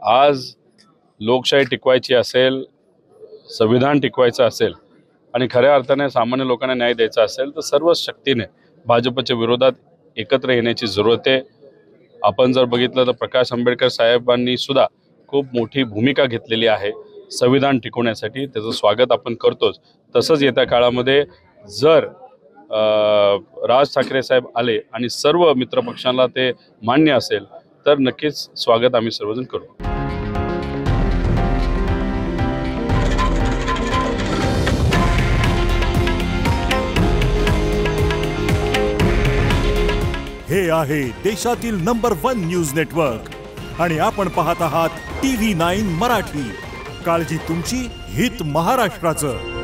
आज लोकशाही टिकवायची असेल, संविधान टिकवायचं असेल आणि खऱ्या अर्थाने सामान्य लोकांना न्याय द्यायचा असेल तर सर्व शक्तीने भाजपच्या विरोधात एकत्र येण्याची जरूरत आहे। आपण जर बघितलं तर प्रकाश आंबेडकर साहेबांनी सुद्धा खूप मोठी भूमिका घेतलेली आहे संविधान टिकवण्यासाठी, त्याचं स्वागत आपण करतोच। तसंच येत्या काळामध्ये जर राज ठाकरे साहेब आले आणि सर्व मित्रपक्षांना ते मान्य असेल तर नक्कीच स्वागत आम्ही सर्वजण करू। हे आहे देशातील नंबर 1 न्यूज नेटवर्क आणि आपण पाहत आहात TV9 मराठी। काळजी तुमची, हित महाराष्ट्राचं।